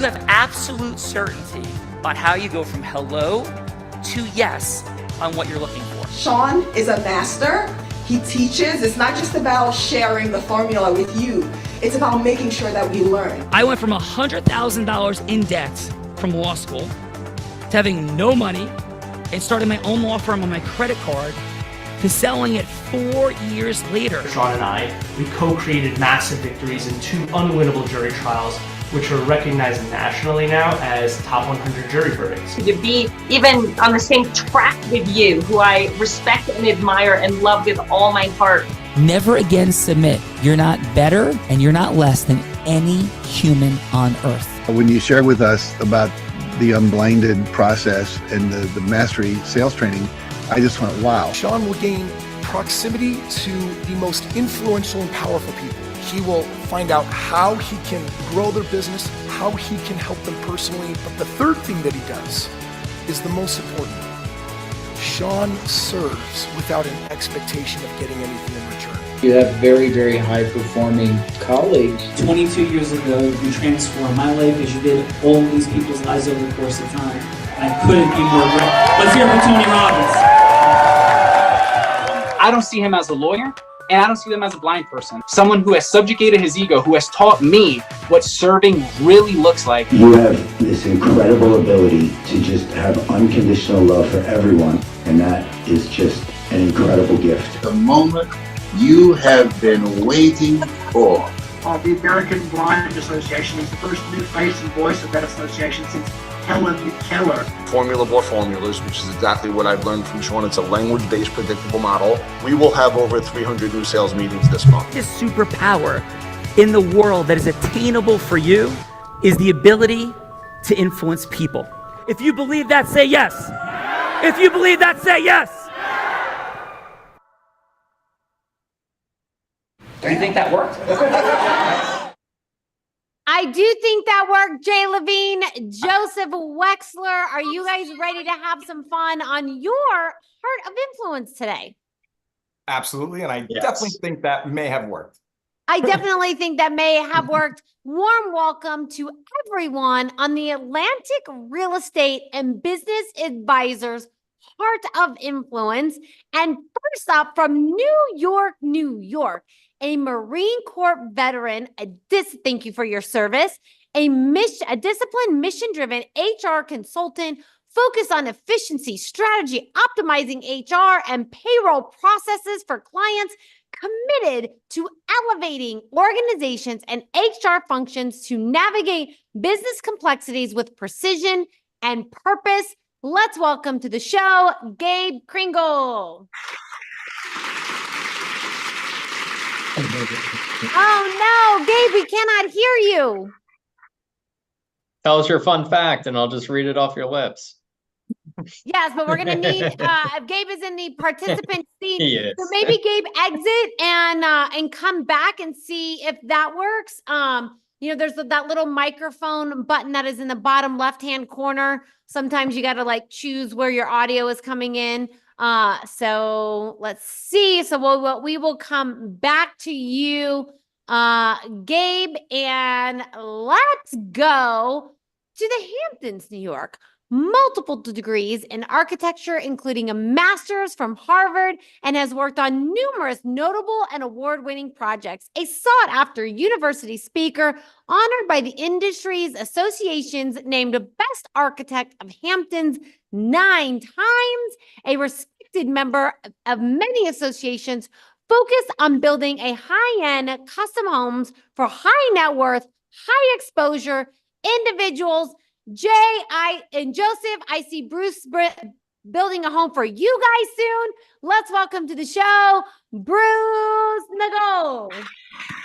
you have absolute certainty on how you go from hello to yes on what you're looking for. Sean is a master. He teaches. It's not just about sharing the formula with you. It's about making sure that we learn. I went from $100,000 in debt from law school to having no money and starting my own law firm on my credit card to selling it 4 years later. Sean and I, we co-created massive victories in 2 unwinnable jury trials, which are recognized nationally now as top 100 jury verdicts. To be even on the same track with you, who I respect and admire and love with all my heart. Never again submit. You're not better and you're not less than any human on earth. When you shared with us about the unblinded process and the mastery sales training, I just went, wow. Sean will gain proximity to the most influential and powerful people. He will find out how he can grow their business, how he can help them personally. But the third thing that he does is the most important. Sean serves without an expectation of getting anything in return. You have very, very high-performing colleagues. 22 years ago, you transformed my life as you did all these people's lives over the course of time. And I couldn't be more grateful. Let's hear it for Tony Robbins. I don't see him as a lawyer, and I don't see him as a blind person. Someone who has subjugated his ego, who has taught me what serving really looks like. You have this incredible ability to just have unconditional love for everyone, and that is just an incredible gift. The moment you have been waiting for. The American Blind Association is the first new face and voice of that association since Helen Keller. Formula Board Formulas, which is exactly what I've learned from Sean. It's a language-based predictable model. We will have over 300 new sales meetings this month. This superpower in the world that is attainable for you is the ability to influence people. If you believe that, say yes. If you believe that, say yes. Do you think that worked? I do think that worked. Jay Levine, Joseph Wexler, are you guys ready to have some fun on your Heart of Influence today? Absolutely, and I definitely think that may have worked. I definitely think that may have worked. Warm welcome to everyone on the Atlantic Real Estate and Business Advisors Heart of Influence. And first up from New York, New York, a Marine Corps veteran, thank you for your service, a disciplined, mission-driven HR consultant focused on efficiency, strategy, optimizing HR and payroll processes for clients, committed to elevating organizations and HR functions to navigate business complexities with precision and purpose. Let's welcome to the show, Gabe Kringle. Oh no, Gabe, we cannot hear you. Tell us your fun fact and I'll just read it off your lips. Yes, but we're going to need, Gabe is in the participant seat. He is. So maybe Gabe exit and come back and see if that works. There's that little microphone button that is in the bottom left-hand corner. Sometimes you got to choose where your audio is coming in. So let's see. So we will come back to you, Gabe, and let's go to the Hamptons, New York. Multiple degrees in architecture, including a master's from Harvard, and has worked on numerous notable and award-winning projects. A sought-after university speaker, honored by the industry's associations, named Best Architect of Hamptons 9 times, a respected member of many associations, focused on building a high-end custom homes for high net worth, high exposure individuals. Jay, and Joseph, I see Bruce building a home for you guys soon. Let's welcome to the show, Bruce Nago.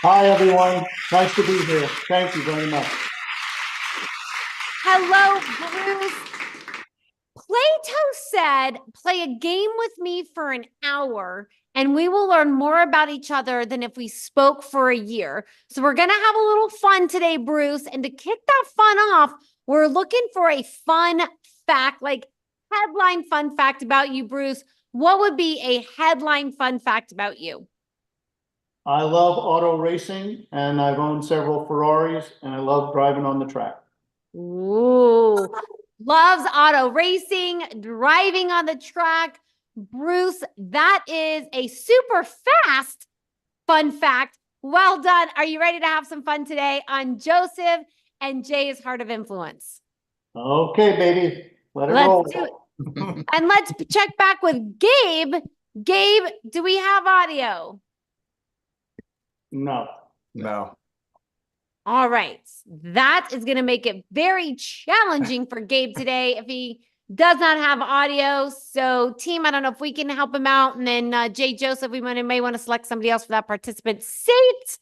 Hi, everyone. Nice to be here. Thank you very much. Hello, Bruce. Plato said, play a game with me for an hour, and we will learn more about each other than if we spoke for a year. So we're going to have a little fun today, Bruce. And to kick that fun off, we're looking for a fun fact, headline fun fact about you, Bruce. What would be a headline fun fact about you? I love auto racing, and I've owned several Ferraris, and I love driving on the track. Ooh, loves auto racing, driving on the track. Bruce, that is a super fast fun fact. Well done. Are you ready to have some fun today on Joseph and Jay's Heart of Influence? Okay, baby. Let it Let's roll. do it. And let's check back with Gabe. Gabe, do we have audio? No. No. All right. That is going to make it very challenging for Gabe today if he does not have audio. So, team, I don't know if we can help him out. And then, Jay Joseph, we may want to select somebody else for that participant seat.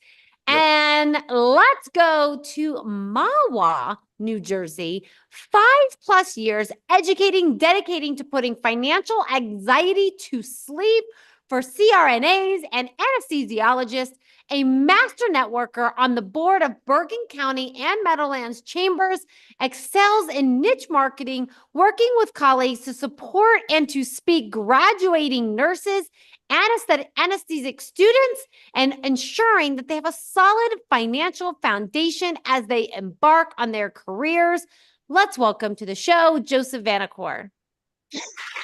Yep. And let's go to Mahwah, New Jersey. 5+ years educating, dedicating to putting financial anxiety to sleep for CRNAs and anesthesiologists, a master networker on the board of Bergen County and Meadowlands Chambers, excels in niche marketing, working with colleagues to support and to speak graduating nurses, anesthetic students, and ensuring that they have a solid financial foundation as they embark on their careers. Let's welcome to the show, Joseph Vanacore.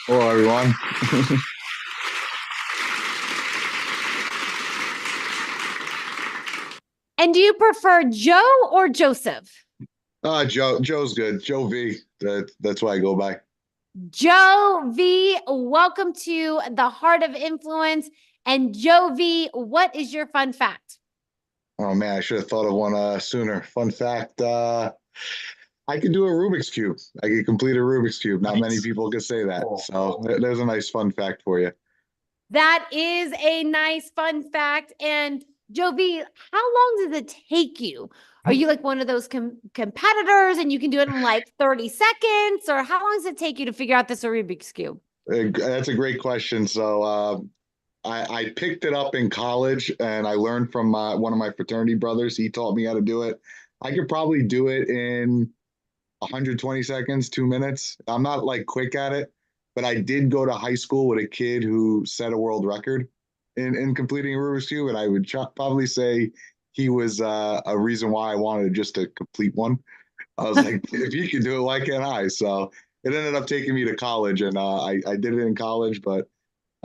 Hello, everyone. And do you prefer Joe or Joseph? Joe's good. Joe V. That's why I go by. Joe V, welcome to the Heart of Influence. And Joe V, what is your fun fact? Oh man, I should have thought of one sooner. Fun fact, I could do a Rubik's Cube. I could complete a Rubik's Cube. Not many people could say that. So there's a nice fun fact for you. That is a nice fun fact. And Joe V, how long does it take you? Are you like one of those competitors and you can do it in like 30 seconds? Or how long does it take you to figure out this Rubik's Cube? That's a great question. So I picked it up in college and I learned from one of my fraternity brothers. He taught me how to do it. I could probably do it in 120 seconds, 2 minutes. I'm not like quick at it, but I did go to high school with a kid who set a world record in completing a Rubik's Cube, and I would probably say he was a reason why I wanted just to complete one. I was like, if he can do it, why can't I? So it ended up taking me to college, and I did it in college, but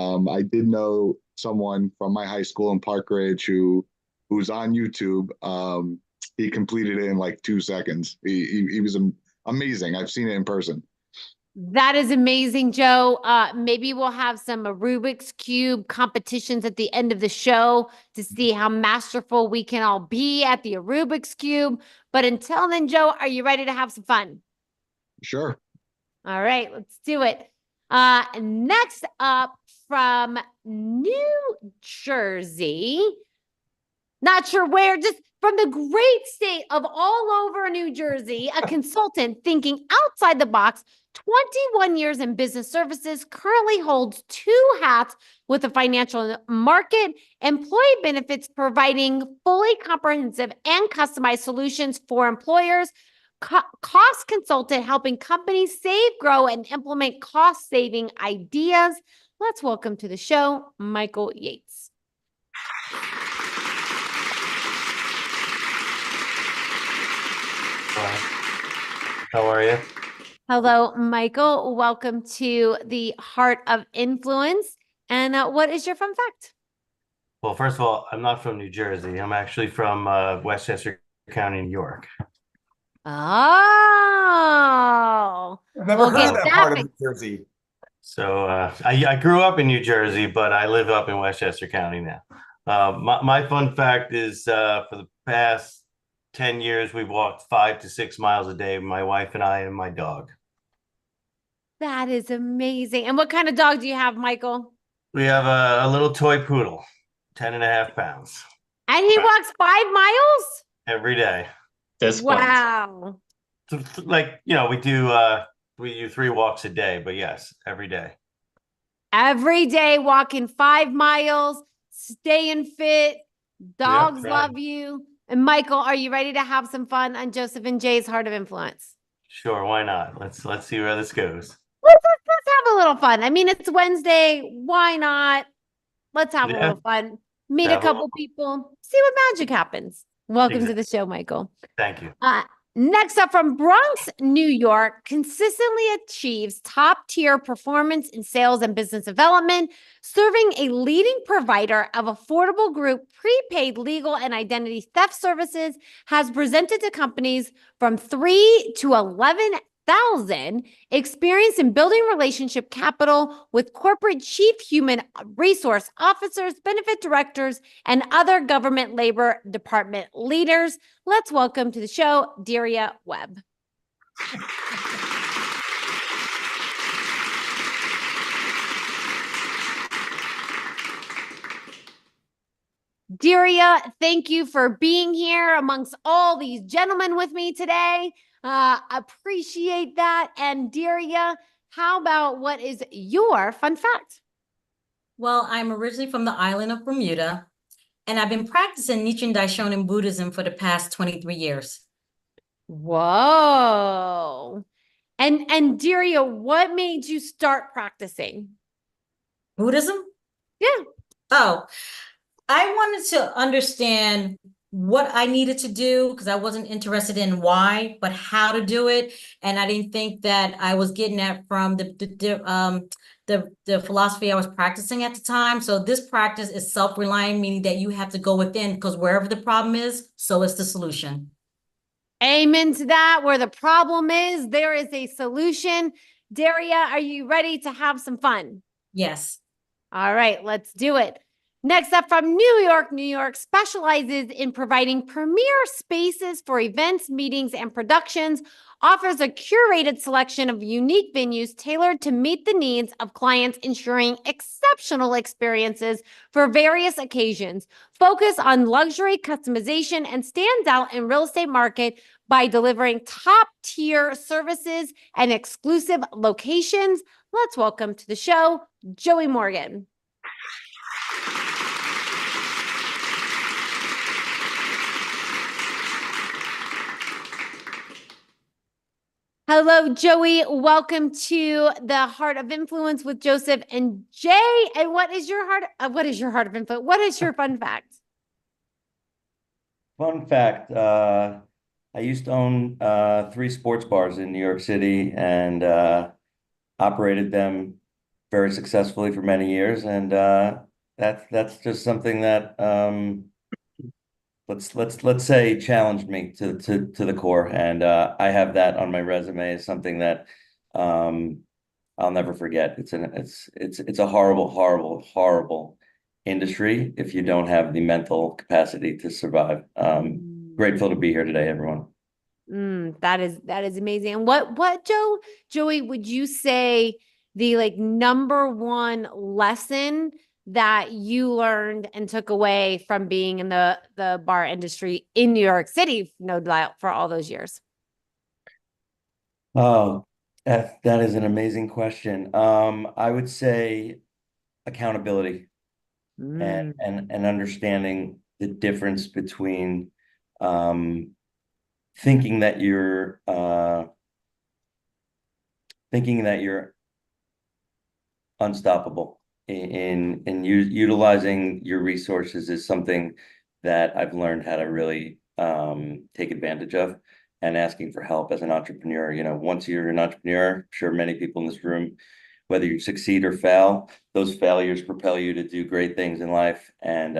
I did know someone from my high school in Park Ridge who's on YouTube. He completed it in like 2 seconds. He was amazing. I've seen it in person. That is amazing, Joe. Maybe we'll have some Rubik's Cube competitions at the end of the show to see how masterful we can all be at the Rubik's Cube. But until then, Joe, are you ready to have some fun? Sure. All right, let's do it. Next up from New Jersey, not sure where, just from the great state of all over New Jersey, a consultant thinking outside the box, 21 years in business services, currently holds 2 hats with the financial market, employee benefits, providing fully comprehensive and customized solutions for employers, cost consultant, helping companies save, grow, and implement cost-saving ideas. Let's welcome to the show, Michael Yates. How are you? Hello, Michael. Welcome to the Heart of Influence. And what is your fun fact? Well, first of all, I'm not from New Jersey. I'm actually from Westchester County, New York. Oh, I've never heard of that part of New Jersey. So I grew up in New Jersey, but I live up in Westchester County now. My fun fact is for the past 10 years, we've walked 5 to 6 miles a day, my wife and I and my dog. That is amazing. And what kind of dog do you have, Michael? We have a little toy poodle, 10.5 pounds. And he walks 5 miles? Every day. Wow. Like, we do 3 walks a day, but yes, every day. Every day walking 5 miles, staying fit. Dogs love you. And Michael, are you ready to have some fun on Joseph and Jay's Heart of Influence? Sure, why not? Let's see where this goes. Let's have a little fun. I mean, it's Wednesday. Why not? Let's have a little fun. Meet a couple people. See what magic happens. Welcome to the show, Michael. Thank you. Next up, from Bronx, New York, consistently achieves top tier performance in sales and business development, serving a leading provider of affordable group prepaid legal and identity theft services, has presented to companies from 3 to 11,000, experience in building relationship capital with corporate chief human resource officers, benefit directors, and other government labor department leaders. Let's welcome to the show, Daria Webb. Daria, thank you for being here amongst all these gentlemen with me today. Appreciate that. And Daria, how about what is your fun fact? Well, I'm originally from the island of Bermuda, and I've been practicing Nichiren Daishonin Buddhism for the past 23 years. Whoa. And Daria, what made you start practicing Buddhism? Yeah. Oh, I wanted to understand what I needed to do because I wasn't interested in why, but how to do it. And I didn't think that I was getting that from the philosophy I was practicing at the time. So this practice is self-reliant, meaning that you have to go within, because wherever the problem is, so is the solution. Amen to that. Where the problem is, there is a solution. Daria, are you ready to have some fun? Yes. All right, let's do it. Next up, from New York, New York specializes in providing premier spaces for events, meetings, and productions, offers a curated selection of unique venues tailored to meet the needs of clients, ensuring exceptional experiences for various occasions, focus on luxury customization, and stands out in real estate market by delivering top-tier services and exclusive locations. Let's welcome to the show, Joey Morgan. Hello, Joey. Welcome to the Heart of Influence with Joseph and Jay. And what is your heart of influence? What is your fun fact? Fun fact, I used to own 3 sports bars in New York City and operated them very successfully for many years. And that's just something that let's say challenged me to the core. And I have that on my resume as something that I'll never forget. It's a horrible industry if you don't have the mental capacity to survive. Grateful to be here today, everyone. That is amazing. And what Joey, would you say the number one lesson that you learned and took away from being in the bar industry in New York City, no doubt, for all those years? Oh, that is an amazing question. I would say accountability and understanding the difference between thinking that you're unstoppable in utilizing your resources is something that I've learned how to really take advantage of, and asking for help as an entrepreneur. Once you're an entrepreneur, I'm sure many people in this room, whether you succeed or fail, those failures propel you to do great things in life. And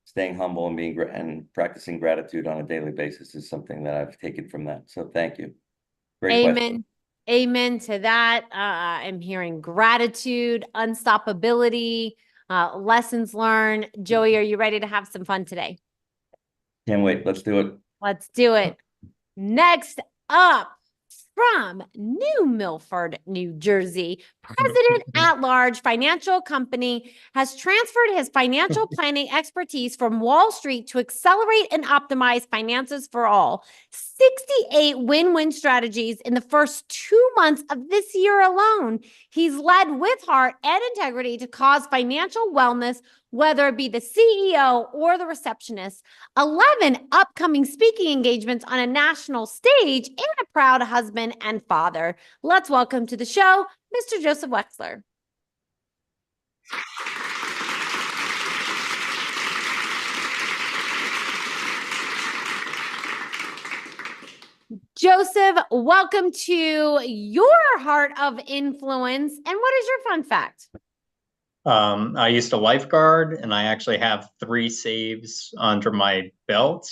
staying humble and practicing gratitude on a daily basis is something that I've taken from that. So thank you. Great question. Amen to that. I'm hearing gratitude, unstoppability, lessons learned. Joey, are you ready to have some fun today? Can't wait. Let's do it. Let's do it. Next up, from New Milford, New Jersey, President at Large Financial Company has transferred his financial planning expertise from Wall Street to accelerate and optimize finances for all. 68 win-win strategies in the first 2 months of this year alone. He's led with heart and integrity to cause financial wellness, whether it be the CEO or the receptionist. 11 upcoming speaking engagements on a national stage, and a proud husband and father. Let's welcome to the show, Mr. Joseph Wexler. Joseph, welcome to your Heart of Influence. And what is your fun fact? I used to lifeguard, and I actually have 3 saves under my belt,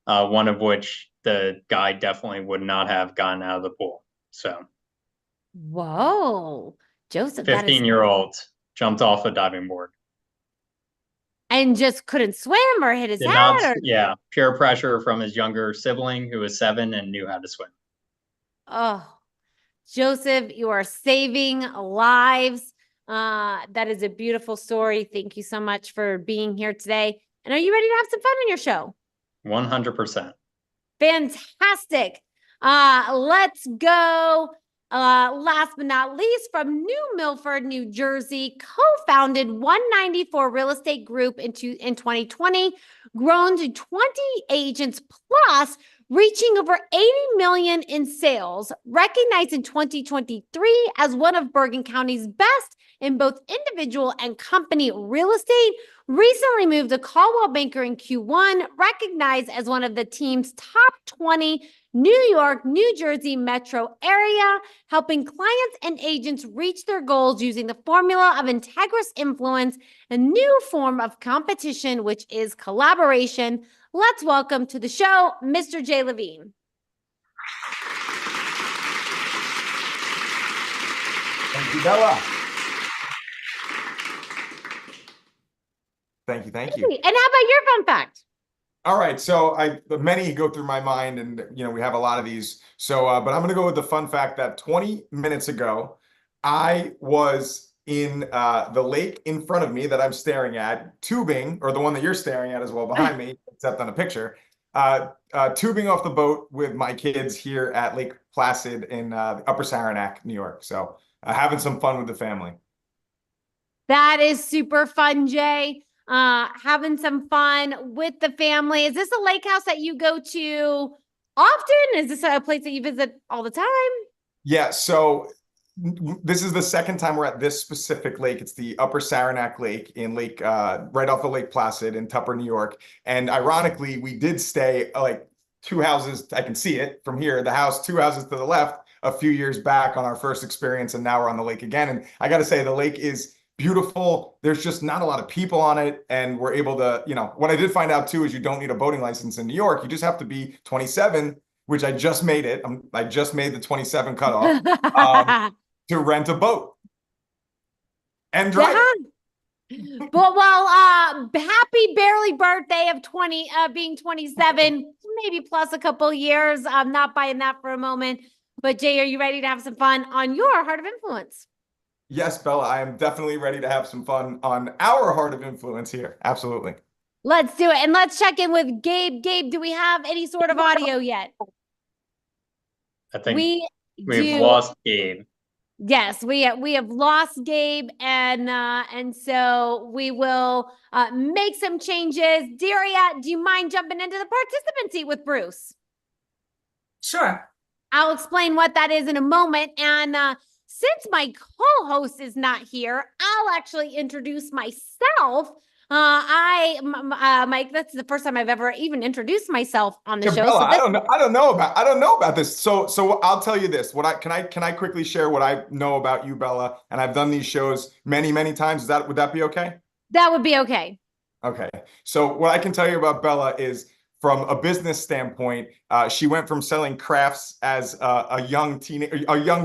one of which the guy definitely would not have gotten out of the pool. So, Whoa, Joseph, that is 15-year-old jumped off a diving board. and just couldn't swim or hit his Did head. not, Or... yeah, peer pressure from his younger sibling who was 7 and knew how to swim. Oh, Joseph, you are saving lives. That is a beautiful story. Thank you so much for being here today. And are you ready to have some fun on your show? 100%. Fantastic. Let's go. Last but not least, from New Milford, New Jersey, co-founded 194 Real Estate Group in 2020, grown to 20 agents plus, reaching over 80 million in sales, recognized in 2023 as one of Bergen County's best in both individual and company real estate, recently moved to Caldwell Banker in Q1, recognized as one of the team's top 20 New York, New Jersey metro area, helping clients and agents reach their goals using the formula of integrous influence, a new form of competition, which is collaboration. Let's welcome to the show, Mr. Jay Levine. Thank you, Bella. Thank you. And how about your fun fact? All right, so many go through my mind, and we have a lot of these. So, but I'm going to go with the fun fact that 20 minutes ago, I was in the lake in front of me that I'm staring at, tubing, or the one that you're staring at as well behind me, except on a picture, tubing off the boat with my kids here at Lake Placid in Upper Saranac, New York. So, having some fun with the family. That is super fun, Jay. Having some fun with the family. Is this a lake house that you go to often? Is this a place that you visit all the time? Yeah, so this is the second time we're at this specific lake. It's the Upper Saranac Lake in right off of Lake Placid in Tupper, New York. And ironically, we did stay like 2 houses. I can see it from here. The house 2 houses to the left a few years back on our first experience, and now we're on the lake again. And I got to say, the lake is beautiful. There's just not a lot of people on it, and we're able to, what I did find out too is you don't need a boating license in New York. You just have to be 27, which I just made it. I just made the 27 cutoff to rent a boat and drive. Well, happy barely birthday of being 27, maybe plus a couple years. I'm not buying that for a moment. But Jay, are you ready to have some fun on your Heart of Influence? Yes, Bella, I am definitely ready to have some fun on our Heart of Influence here. Absolutely. Let's do it. And let's check in with Gabe. Gabe, do we have any sort of audio yet? I think we've lost Gabe. Yes, we have lost Gabe, and so we will make some changes. Daria, do you mind jumping into the participant seat with Bruce? Sure. I'll explain what that is in a moment. And since my co-host is not here, I'll actually introduce myself. Mike, that's the first time I've ever even introduced myself on the show. Bella, So I don't know about this. So I'll tell you this. Can I quickly share what I know about you, Bella? And I've done these shows many, many times. Would that be okay? That would be okay. Okay. So what I can tell you about Bella is, from a business standpoint, she went from selling crafts as a young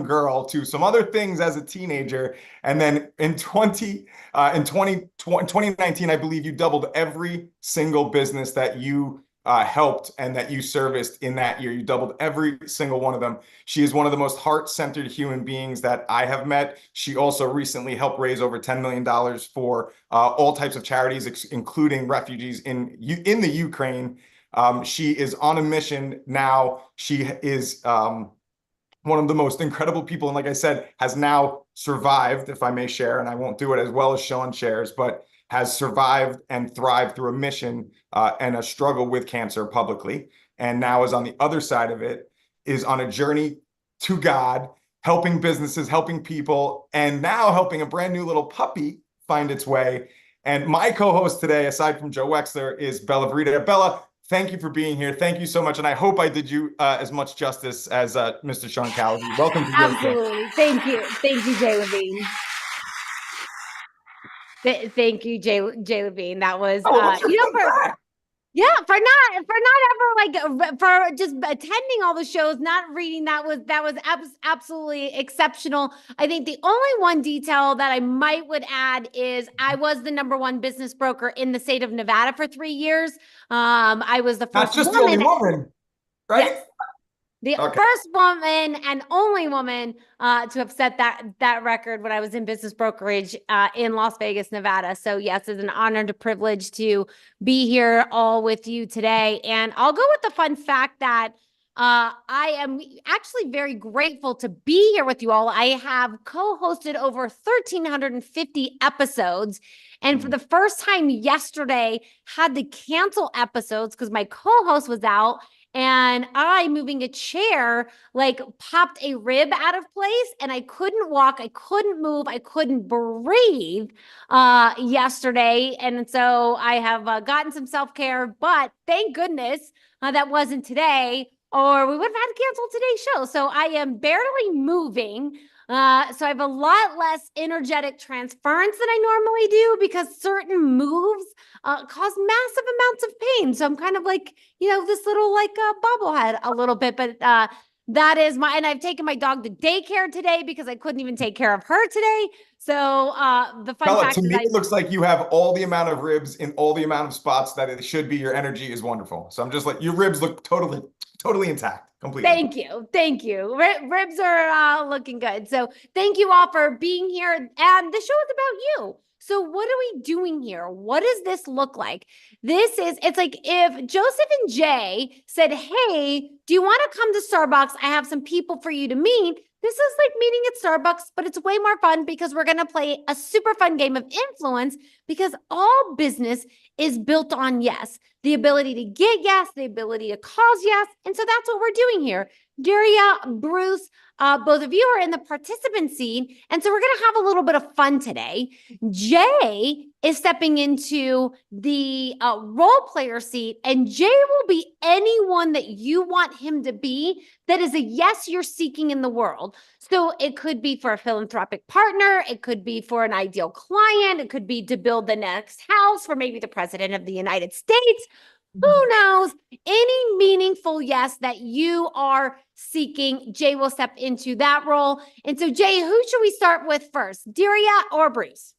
girl to some other things as a teenager. And then in 2019, I believe you doubled every single business that you helped and that you serviced in that year. You doubled every single one of them. She is one of the most heart-centered human beings that I have met. She also recently helped raise over $10 million for all types of charities, including refugees in the Ukraine. She is on a mission now. She is one of the most incredible people. And like I said, has now survived, if I may share, and I won't do it as well as Sean shares, but has survived and thrived through a mission and a struggle with cancer publicly. And now is on the other side of it, is on a journey to God, helping businesses, helping people, and now helping a brand new little puppy find its way. And my co-host today, aside from Joe Wexler, is Bella Verita. Bella, thank you for being here. Thank you so much. And I hope I did you as much justice as Mr. Sean Callagy. Welcome to your show. Absolutely. Thank you. Thank you, Jay Levine. Thank you, Jay Levine. That was, for not ever like for just attending all the shows, not reading, that was absolutely exceptional. I think the only one detail that I would add is I was the #1 business broker in the state of Nevada for 3 years. I was the first Not just the only woman, right? Yes. The first woman and only woman to have set that record when I was in business brokerage in Las Vegas, Nevada. So yes, it's an honor and a privilege to be here all with you today. And I'll go with the fun fact that I am actually very grateful to be here with you all. I have co-hosted over 1,350 episodes. And for the first time yesterday, had to cancel episodes because my co-host was out. And I, moving a chair, like popped a rib out of place and I couldn't walk, I couldn't move, I couldn't breathe yesterday. And so I have gotten some self-care, but thank goodness that wasn't today, or we would have had to cancel today's show. So I am barely moving. So I have a lot less energetic transference than I normally do because certain moves cause massive amounts of pain. So I'm kind of like, this little like bobblehead a little bit, but that is and I've taken my dog to daycare today because I couldn't even take care of her today. So the fun fact to is me, it looks like you have all the amount of ribs in all the amount of spots that it should be. Your energy is wonderful. So I'm just like, your ribs look totally intact, completely. Thank you. Ribs are looking good. So thank you all for being here. And the show is about you. So what are we doing here? What does this look like? It's like if Joseph and Jay said, hey, do you want to come to Starbucks? I have some people for you to meet. This is like meeting at Starbucks, but it's way more fun because we're going to play a super fun game of influence because all business is built on yes. The ability to get yes, the ability to cause yes. And so that's what we're doing here. Daria, Bruce, both of you are in the participant seat. And so we're going to have a little bit of fun today. Jay is stepping into the role player seat, and Jay will be anyone that you want him to be that is a yes you're seeking in the world. So it could be for a philanthropic partner. It could be for an ideal client. It could be to build the next house for maybe the president of the United States. Who knows? Any meaningful yes that you are seeking, Jay will step into that role. And so, Jay, who should we start with first, Daria or Bruce?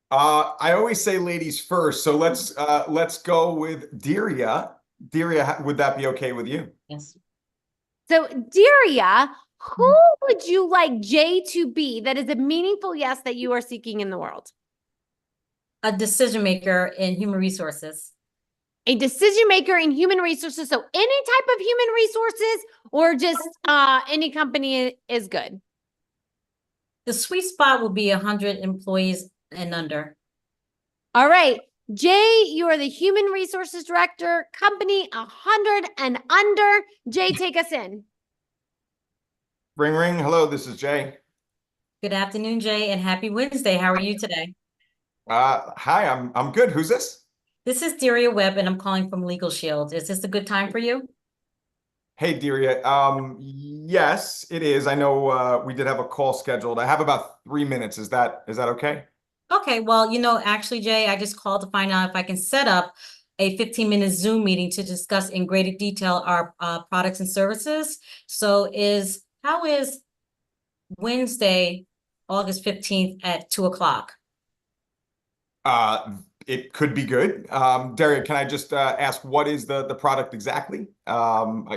I always say ladies first, so let's go with Daria. Daria, would that be okay with you? Yes. So, Daria, who would you like Jay to be that is a meaningful yes that you are seeking in the world? A decision maker in human resources. A decision maker in human resources. So any type of human resources or just any company is good? The sweet spot will be 100 employees and under. All right. Jay, you are the human resources director, company 100 and under. Jay, take us in. Ring, ring. Hello, this is Jay. Good afternoon, Jay, and happy Wednesday. How are you today? Hi, I'm good. Who's this? This is Daria Webb, and I'm calling from Legal Shield. Is this a good time for you? Hey, Daria. Yes, it is. I know we did have a call scheduled. I have about 3 minutes. Is that okay? Okay. Well, actually, Jay, I just called to find out if I can set up a 15-minute Zoom meeting to discuss in greater detail our products and services. So how is Wednesday, August 15th at 2:00? It could be good. Daria, can I just ask what is the product exactly? I'm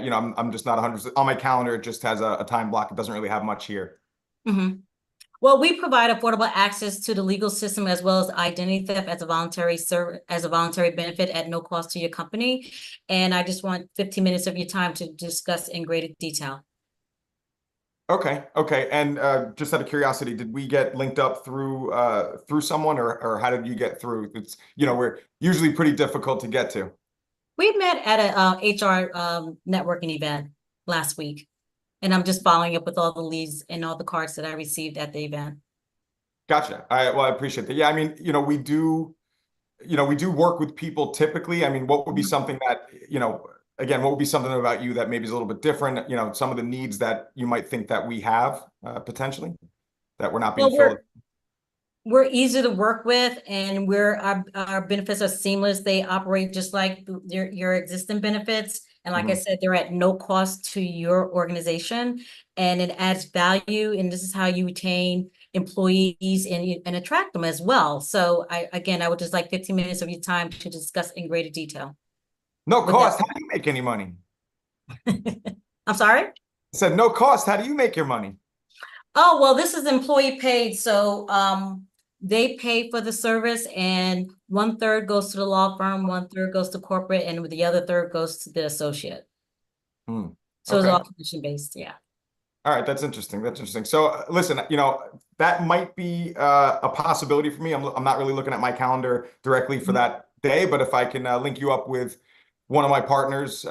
just not 100% on my calendar. It just has a time block. It doesn't really have much here. Mm-hmm. Well, we provide affordable access to the legal system as well as identity theft as a voluntary benefit at no cost to your company. And I just want 15 minutes of your time to discuss in greater detail. Okay. And just out of curiosity, did we get linked up through someone, or how did you get through? It's we're usually pretty difficult to get to. We met at a HR networking event last week, and I'm just following up with all the leads and all the cards that I received at the event. Gotcha. I appreciate that. Yeah, I mean, we do we do work with people typically. I mean, what would be something that, again, what would be something about you that maybe is a little bit different, some of the needs that you might think that we have potentially that we're not being filled? We're easy to work with, and our benefits are seamless. They operate just like your existing benefits. And like I said, they're at no cost to your organization, and it adds value. And this is how you retain employees and attract them as well. So I would just like 15 minutes of your time to discuss in greater detail. No cost. How do you make any money? I'm sorry? I said no cost. How do you make your money? Oh, well, this is employee paid. So they pay for the service, and 1/3 goes to the law firm, 1/3 goes to corporate, and the other third goes to the associate. So it's all commission based. Yeah. All right, that's interesting. That's interesting. So listen, that might be a possibility for me. I'm not really looking at my calendar directly for that day, but if I can link you up with one of my partners,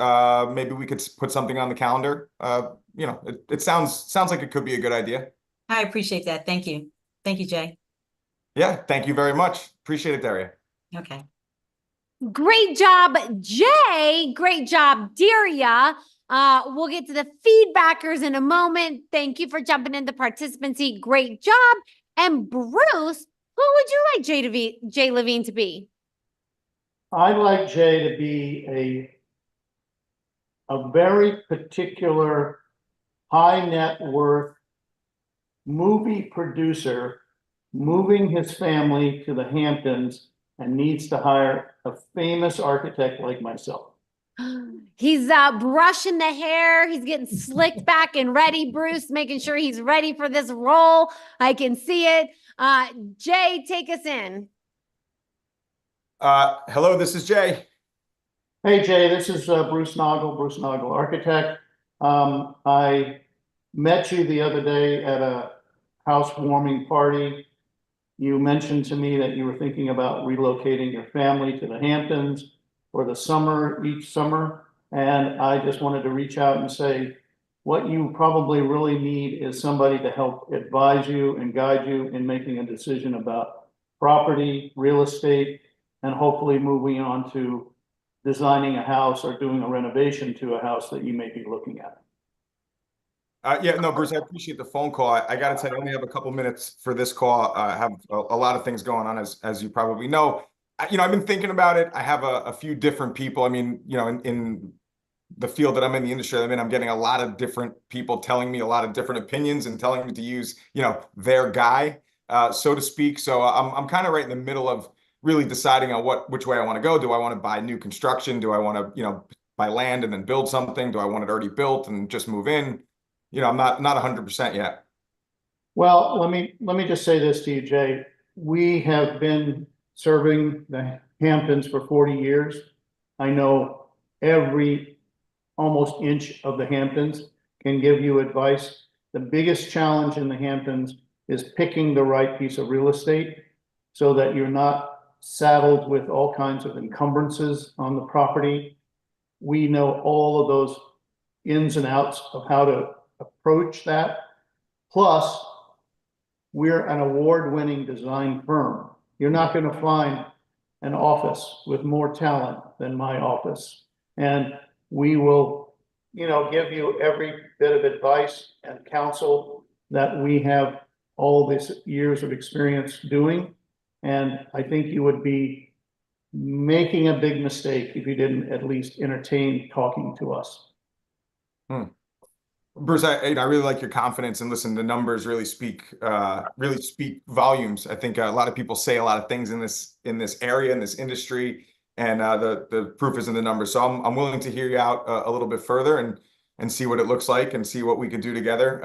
maybe we could put something on the calendar. It sounds like it could be a good idea. I appreciate that. Thank you. Thank you, Jay. Yeah, thank you very much. Appreciate it, Daria. Okay. Great job, Jay. Great job, Daria. We'll get to the feedbackers in a moment. Thank you for jumping in the participant seat. Great job. And Bruce, who would you like Jay Levine to be? I'd like Jay to be a very particular high net worth movie producer moving his family to the Hamptons and needs to hire a famous architect like myself. He's brushing the hair. He's getting slicked back and ready, Bruce, making sure he's ready for this role. I can see it. Jay, take us in. Hello, this is Jay. Hey, Jay, this is Bruce Noggle, architect. I met you the other day at a housewarming party. You mentioned to me that you were thinking about relocating your family to the Hamptons for the summer, each summer. And I just wanted to reach out and say, what you probably really need is somebody to help advise you and guide you in making a decision about property, real estate, and hopefully moving on to designing a house or doing a renovation to a house that you may be looking at. Yeah, no, Bruce, I appreciate the phone call. I got to tell you, I only have a couple minutes for this call. I have a lot of things going on, as you probably know. I've been thinking about it. I have a few different people. I mean, in the field that I'm in, the industry I'm in, I'm getting a lot of different people telling me a lot of different opinions and telling me to use, their guy, so to speak. So I'm kind of right in the middle of really deciding on which way I want to go. Do I want to buy new construction? Do I want to, buy land and then build something? Do I want it already built and just move in? I'm not 100% yet. Well, let me just say this to you, Jay. We have been serving the Hamptons for 40 years. I know every almost inch of the Hamptons, can give you advice. The biggest challenge in the Hamptons is picking the right piece of real estate so that you're not saddled with all kinds of encumbrances on the property. We know all of those ins and outs of how to approach that. Plus, we're an award-winning design firm. You're not going to find an office with more talent than my office. And we will, give you every bit of advice and counsel that we have all these years of experience doing. And I think you would be making a big mistake if you didn't at least entertain talking to us. Bruce, I really like your confidence, and listen, the numbers really speak volumes. I think a lot of people say a lot of things in this area, in this industry, and the proof is in the numbers. So I'm willing to hear you out a little bit further and see what it looks like and see what we could do together.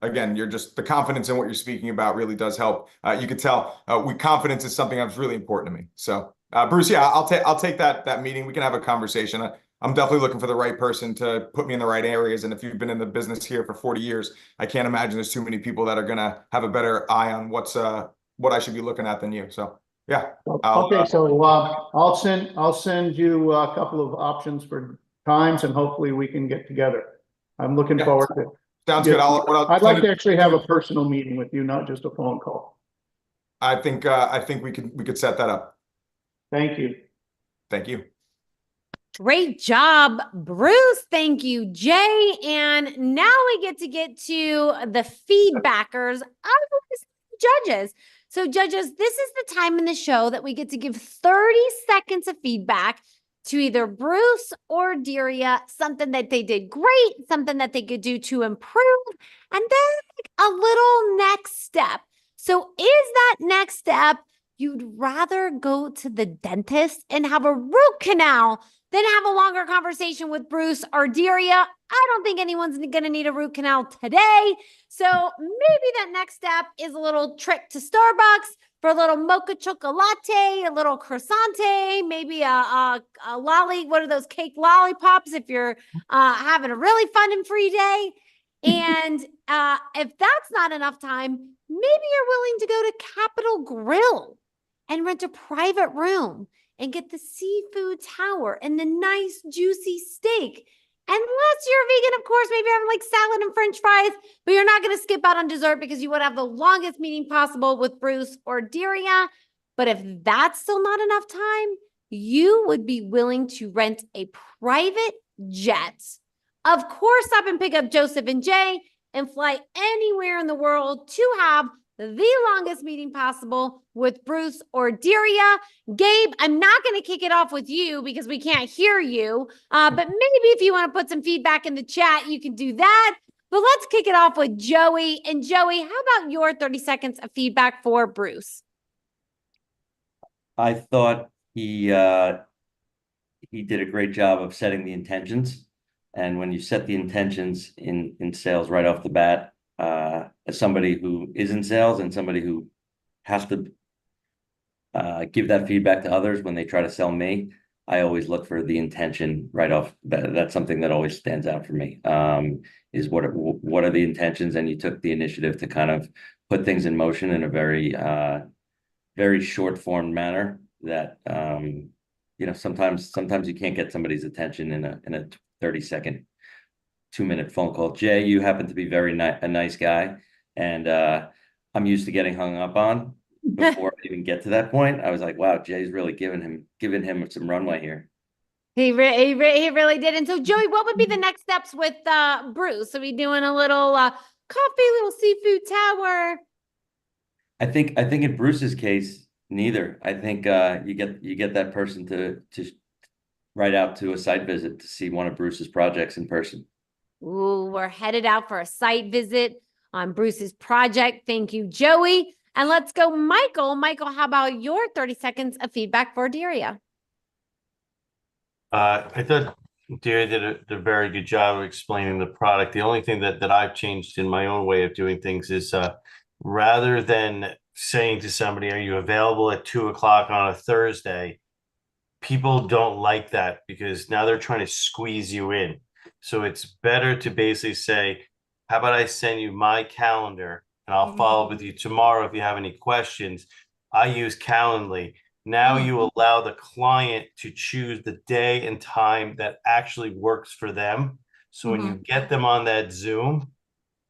Again, the confidence in what you're speaking about really does help. You could tell confidence is something that's really important to me. So Bruce, yeah, I'll take that meeting. We can have a conversation. I'm definitely looking for the right person to put me in the right areas. And if you've been in the business here for 40 years, I can't imagine there's too many people that are going to have a better eye on what I should be looking at than you. So yeah. Okay. So I'll send you a couple of options for times, and hopefully we can get together. I'm looking forward to it. Sounds good. I'd like to actually have a personal meeting with you, not just a phone call. I think we could set that up. Thank you. Thank you. Great job, Bruce. Thank you, Jay. And now we get to the feedbackers of the judges. So, judges, this is the time in the show that we get to give 30 seconds of feedback to either Bruce or Daria, something that they did great, something that they could do to improve, and then a little next step. So, is that next step you'd rather go to the dentist and have a root canal than have a longer conversation with Bruce or Daria? I don't think anyone's going to need a root canal today. So maybe that next step is a little trip to Starbucks for a little mocha chocolate, a little croissant, maybe a lolly. What are those cake lollipops if you're having a really fun and free day? And if that's not enough time, maybe you're willing to go to Capitol Grill and rent a private room and get the seafood tower and the nice juicy steak. Unless you're vegan, of course, maybe having like salad and french fries, but you're not going to skip out on dessert because you would have the longest meeting possible with Bruce or Daria. But if that's still not enough time, you would be willing to rent a private jet. Of course, stop and pick up Joseph and Jay and fly anywhere in the world to have the longest meeting possible with Bruce or Daria. Gabe, I'm not going to kick it off with you because we can't hear you. But maybe if you want to put some feedback in the chat, you can do that. But let's kick it off with Joey. And Joey, how about your 30 seconds of feedback for Bruce? I thought he did a great job of setting the intentions. And when you set the intentions in sales right off the bat, as somebody who is in sales and somebody who has to give that feedback to others when they try to sell me, I always look for the intention right off. That's something that always stands out for me, is what are the intentions? And you took the initiative to kind of put things in motion in a very, very short form manner that, sometimes you can't get somebody's attention in a 30-second, 2-minute phone call. Jay, you happen to be a nice guy, and I'm used to getting hung up on. Before I even get to that point, I was like, wow, Jay's really giving him some runway here. He really did. And so, Joey, what would be the next steps with Bruce? Are we doing a little coffee, little seafood tower? I think in Bruce's case, neither. I think you get that person to write out to a site visit to see one of Bruce's projects in person. Ooh, we're headed out for a site visit on Bruce's project. Thank you, Joey. And let's go, Michael. Michael, how about your 30 seconds of feedback for Daria? I thought Daria did a very good job of explaining the product. The only thing that I've changed in my own way of doing things is rather than saying to somebody, are you available at 2:00 on a Thursday? People don't like that because now they're trying to squeeze you in. So it's better to basically say, how about I send you my calendar and I'll follow up with you tomorrow if you have any questions. I use Calendly. Now you allow the client to choose the day and time that actually works for them. So when you get them on that Zoom,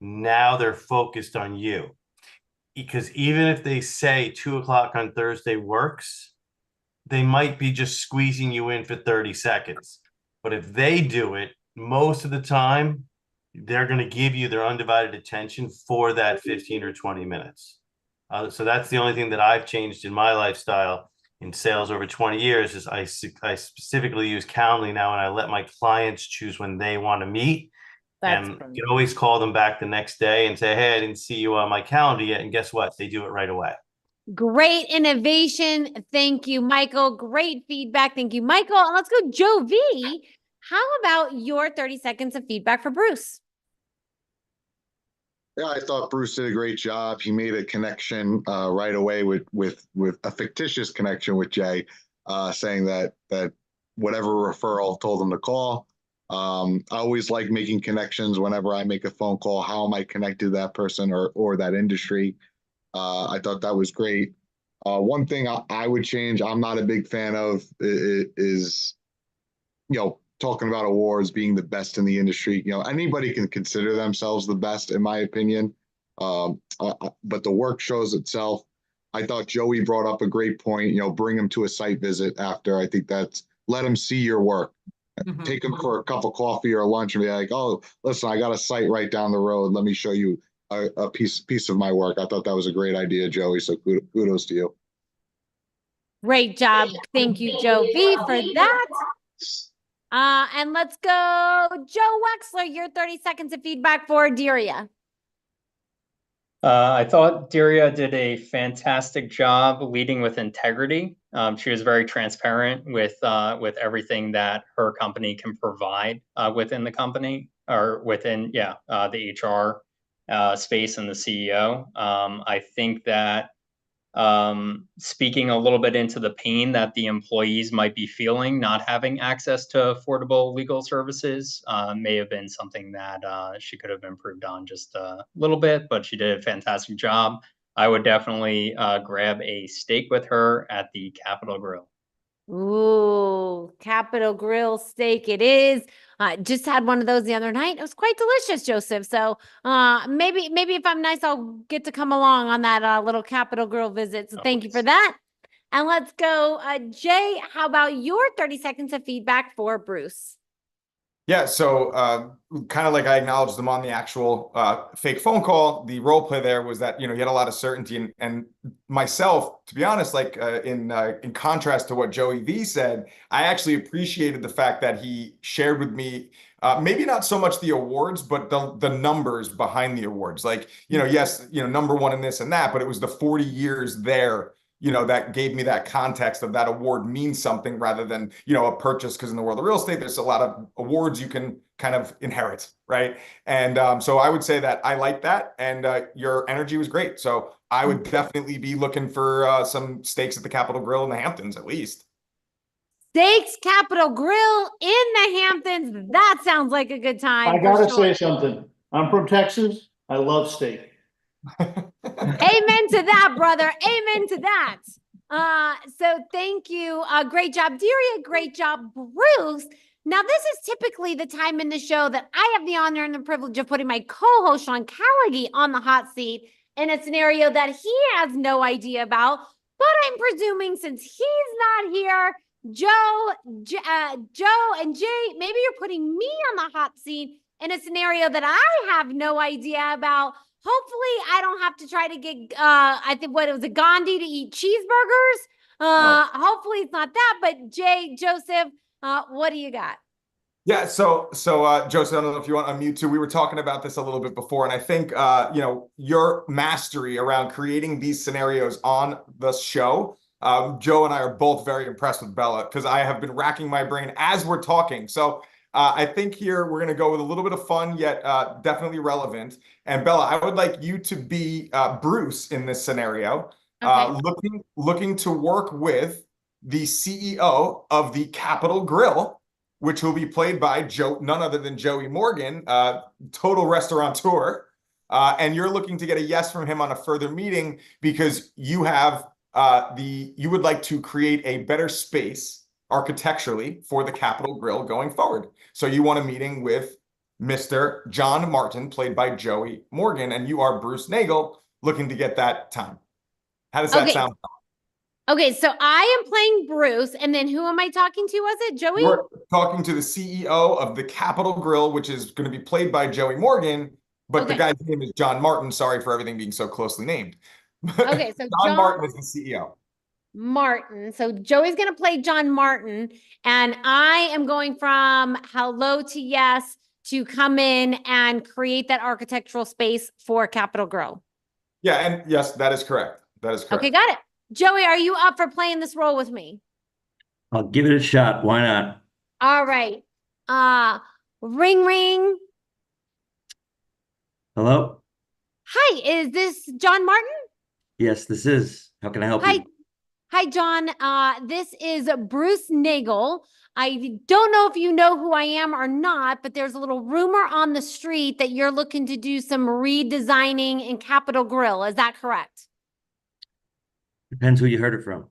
now they're focused on you. Because even if they say 2:00 on Thursday works, they might be just squeezing you in for 30 seconds. But if they do it, most of the time, they're going to give you their undivided attention for that 15 or 20 minutes. So that's the only thing that I've changed in my lifestyle in sales over 20 years is I specifically use Calendly now, and I let my clients choose when they want to meet. And you can always call them back the next day and say, hey, I didn't see you on my calendar yet. And guess what? They do it right away. Great innovation. Thank you, Michael. Great feedback. Thank you, Michael. And let's go, Joe V. How about your 30 seconds of feedback for Bruce? Yeah, I thought Bruce did a great job. He made a connection right away with a fictitious connection with Jay, saying that whatever referral told him to call. I always like making connections whenever I make a phone call. How am I connected to that person or that industry? I thought that was great. One thing I would change, I'm not a big fan of is, talking about awards, being the best in the industry. Anybody can consider themselves the best, in my opinion. But the work shows itself. I thought Joey brought up a great point, bring him to a site visit after. I think let him see your work. Take him for a cup of coffee or lunch and be like, oh, listen, I got a site right down the road. Let me show you a piece of my work. I thought that was a great idea, Joey. So kudos to you. Great job. Thank you, Joe V, for that. And let's go, Joe Wexler, your 30 seconds of feedback for Daria. I thought Daria did a fantastic job leading with integrity. She was very transparent with everything that her company can provide within the company or within the HR space and the CEO. I think that speaking a little bit into the pain that the employees might be feeling not having access to affordable legal services may have been something that she could have improved on just a little bit, but she did a fantastic job. I would definitely grab a steak with her at the Capitol Grill. Ooh, Capitol Grill steak it is. Just had one of those the other night. It was quite delicious, Joseph. So maybe if I'm nice, I'll get to come along on that little Capitol Grill visit. So thank you for that. And let's go, Jay, how about your 30 seconds of feedback for Bruce? Yeah, so kind of like I acknowledged them on the actual fake phone call, the role play there was that, he had a lot of certainty and myself, to be honest, like in contrast to what Joey V said, I actually appreciated the fact that he shared with me maybe not so much the awards, but the numbers behind the awards. Like, yes, number one in this and that, but it was the 40 years there that gave me that context of that award means something rather than, a purchase. Because in the world of real estate, there's a lot of awards you can kind of inherit, right? And so I would say that I like that, and your energy was great. So I would definitely be looking for some steaks at the Capitol Grill in the Hamptons, at least. Steaks Capitol Grill in the Hamptons. That sounds like a good time. I gotta say something. I'm from Texas. I love steak. Amen to that, brother. Amen to that. So thank you. Great job, Daria. Great job, Bruce. Now, this is typically the time in the show that I have the honor and the privilege of putting my co-host Sean Callaghy on the hot seat in a scenario that he has no idea about. But I'm presuming since he's not here, Joe and Jay, maybe you're putting me on the hot seat in a scenario that I have no idea about. Hopefully, I don't have to try to get, I think, what it was, a Gandhi to eat cheeseburgers. Hopefully, it's not that. But Jay, Joseph, what do you got? Yeah, so Joseph, I don't know if you want to unmute too. We were talking about this a little bit before, and I think your mastery around creating these scenarios on the show. Joe and I are both very impressed with Bella because I have been racking my brain as we're talking. So I think here we're going to go with a little bit of fun, yet definitely relevant. And Bella, I would like you to be Bruce in this scenario, looking to work with the CEO of the Capitol Grill, which will be played by none other than Joey Morgan, total restaurateur. And you're looking to get a yes from him on a further meeting because you have you would like to create a better space architecturally for the Capitol Grill going forward. So you want a meeting with Mr. John Martin, played by Joey Morgan, and you are Bruce Nagel looking to get that time. How does that sound? Okay, so I am playing Bruce, and then who am I talking to? Was it Joey? We're talking to the CEO of the Capitol Grill, which is going to be played by Joey Morgan, but the guy's name is John Martin. Sorry for everything being so closely named. Okay, so John Martin is the CEO. Martin. So Joey's going to play John Martin, and I am going from hello to yes to come in and create that architectural space for Capitol Grill. Yeah, and yes, that is correct. That is correct. Okay, got it. Joey, are you up for playing this role with me? I'll give it a shot. Why not? All right. Ring, ring. Hello? Hi, is this John Martin? Yes, this is. How can I help you? Hi, John. This is Bruce Nagel. I don't know if you know who I am or not, but there's a little rumor on the street that you're looking to do some redesigning in Capitol Grill. Is that correct? Depends who you heard it from.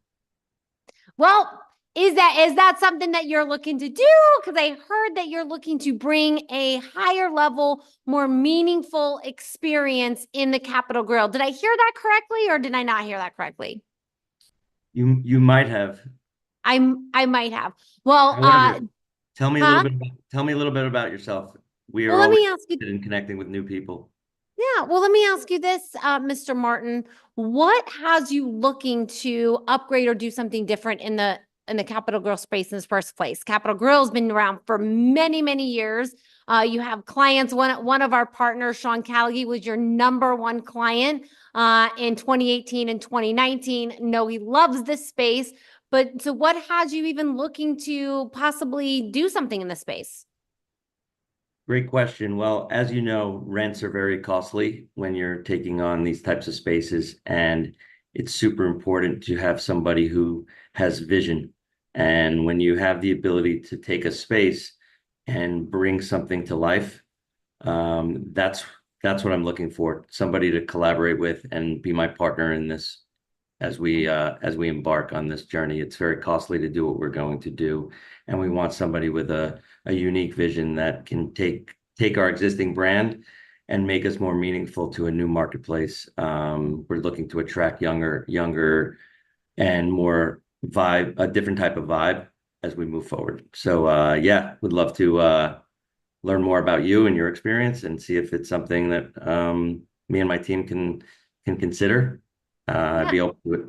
Well, Is that something that you're looking to do? Because I heard that you're looking to bring a higher level, more meaningful experience in the Capitol Grill. Did I hear that correctly, or did I not hear that correctly? You might have. I might have. Well, However, tell me a huh? little bit. Tell me a little bit about yourself. We are Well, let always me ask you. interested in connecting with new people. Yeah, well, let me ask you this, Mr. Martin. What has you looking to upgrade or do something different in the Capitol Grill space in the first place? Capitol Grill's been around for many, many years. You have clients. One of our partners, Sean Callaghy, was your number one client in 2018 and 2019. No, he loves this space. But so what has you even looking to possibly do something in the space? Great question. Well, as you know, rents are very costly when you're taking on these types of spaces, and it's super important to have somebody who has vision. And when you have the ability to take a space and bring something to life, that's what I'm looking for. Somebody to collaborate with and be my partner in this as we embark on this journey. It's very costly to do what we're going to do, and we want somebody with a unique vision that can take our existing brand and make us more meaningful to a new marketplace. We're looking to attract younger and more a different type of vibe as we move forward. So yeah, would love to learn more about you and your experience and see if it's something that me and my team can consider. I'd be open to it.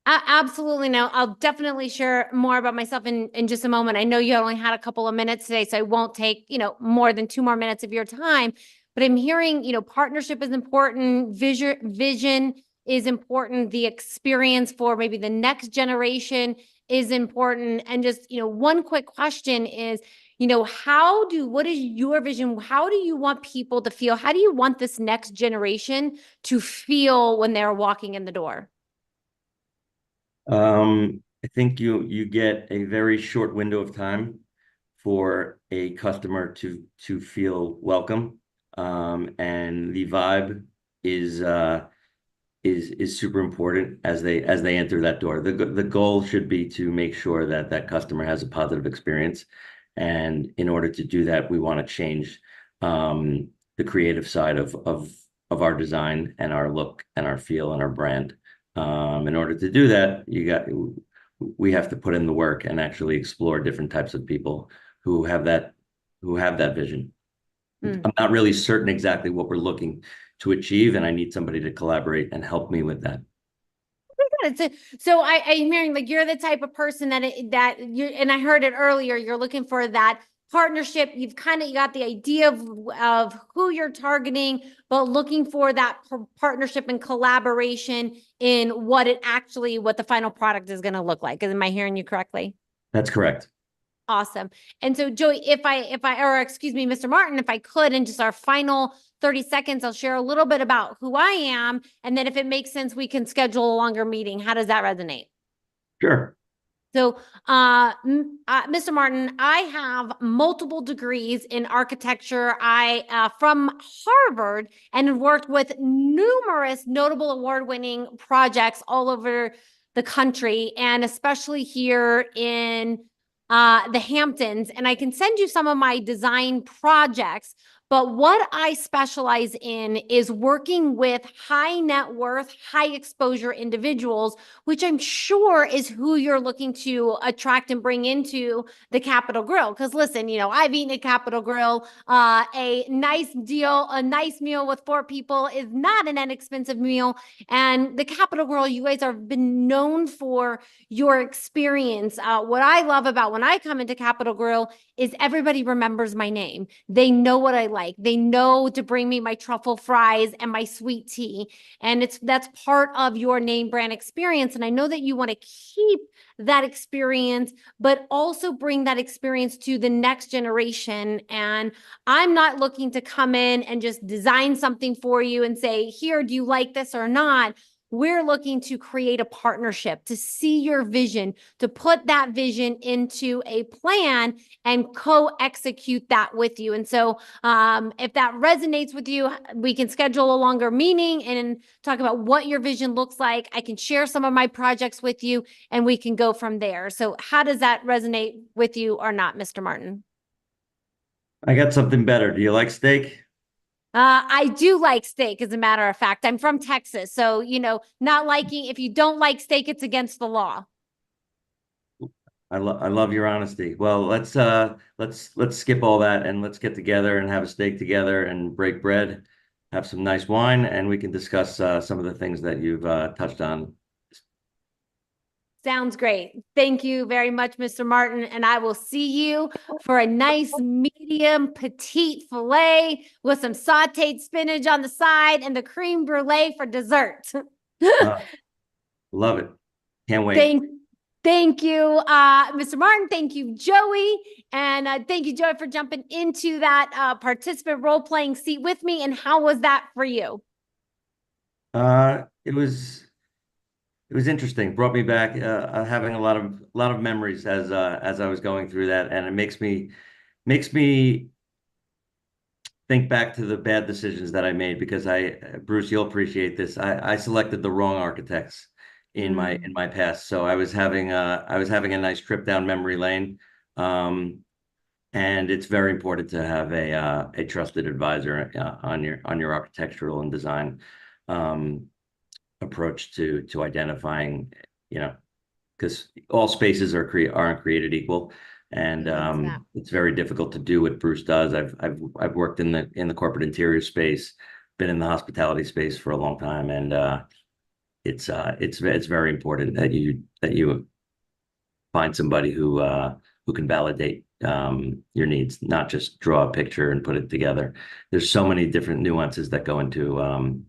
Absolutely. No, I'll definitely share more about myself in just a moment. I know you only had a couple of minutes today, so I won't take, more than 2 more minutes of your time. But I'm hearing, partnership is important, vision is important, the experience for maybe the next generation is important. And just, one quick question is, what is your vision? How do you want people to feel? How do you want this next generation to feel when they're walking in the door? I think you get a very short window of time for a customer to feel welcome, and the vibe is super important as they enter that door. The goal should be to make sure that that customer has a positive experience, and in order to do that, we want to change the creative side of our design and our look and our feel and our brand. In order to do that, we have to put in the work and actually explore different types of people who have that vision. I'm not really certain exactly what we're looking to achieve, and I need somebody to collaborate and help me with that. So I'm hearing like you're the type of person that you, and I heard it earlier, you're looking for that partnership. You've kind of got the idea of who you're targeting, but looking for that partnership and collaboration in what the final product is going to look like. Am I hearing you correctly? That's correct. Awesome. And so Joey, excuse me, Mr. Martin, if I could, in just our final 30 seconds, I'll share a little bit about who I am. And then if it makes sense, we can schedule a longer meeting. How does that resonate? Sure. So, Mr. Martin, I have multiple degrees in architecture. I from Harvard and worked with numerous notable award-winning projects all over the country, and especially here in the Hamptons. And I can send you some of my design projects. But what I specialize in is working with high net worth, high exposure individuals, which I'm sure is who you're looking to attract and bring into the Capitol Grill. Because listen, I've eaten at Capitol Grill. A nice meal with 4 people is not an inexpensive meal. And the Capitol Grill, you guys are been known for your experience. What I love about when I come into Capitol Grill is everybody remembers my name. They know what I like. They know to bring me my truffle fries and my sweet tea. And that's part of your name brand experience. And I know that you want to keep that experience, but also bring that experience to the next generation. And I'm not looking to come in and just design something for you and say, here, do you like this or not? we're looking to create a partnership, to see your vision, to put that vision into a plan and co-execute that with you. And so if that resonates with you, we can schedule a longer meeting and talk about what your vision looks like. I can share some of my projects with you and we can go from there. So how does that resonate with you or not, Mr. Martin? I got something better. Do you like steak? I do like steak, as a matter of fact. I'm from Texas. So, not liking, if you don't like steak, it's against the law. I love your honesty. Well, let's skip all that and let's get together and have a steak together and break bread, have some nice wine, and we can discuss some of the things that you've touched on. Sounds great. Thank you very much, Mr. Martin. And I will see you for a nice medium petite filet with some sauteed spinach on the side and the creme brulee for dessert. Love it. Can't wait. Thank you, Mr. Martin. Thank you, Joey. And thank you, Joey, for jumping into that participant role-playing seat with me. And how was that for you? It was interesting. Brought me back, having a lot of memories as I was going through that, and it makes me think back to the bad decisions that I made because Bruce, you'll appreciate this. I selected the wrong architects in my past, so I was having a nice trip down memory lane, and it's very important to have a trusted advisor on your architectural and design approach to identifying, because all spaces aren't created equal, and it's very difficult to do what Bruce does. I've worked in the corporate interior space, been in the hospitality space for a long time, and it's very important that you find somebody who can validate your needs, not just draw a picture and put it together. There's so many different nuances that go into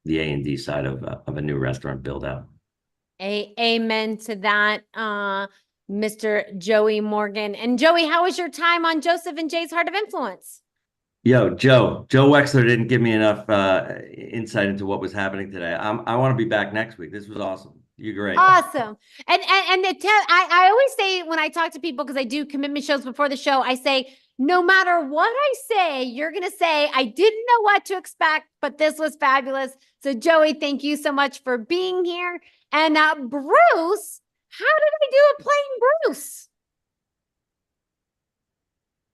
the A&D side of a new restaurant build out. Amen to that, Mr. Joey Morgan. And Joey, how was your time on Joseph and Jay's Heart of Influence? Joe Wexler didn't give me enough insight into what was happening today. I want to be back next week. This was awesome. You're great. Awesome. And I always say when I talk to people, because I do commitment shows before the show, I say, no matter what I say, you're going to say, I didn't know what to expect, but this was fabulous. So Joey, thank you so much for being here. And Bruce, how did I do at playing Bruce?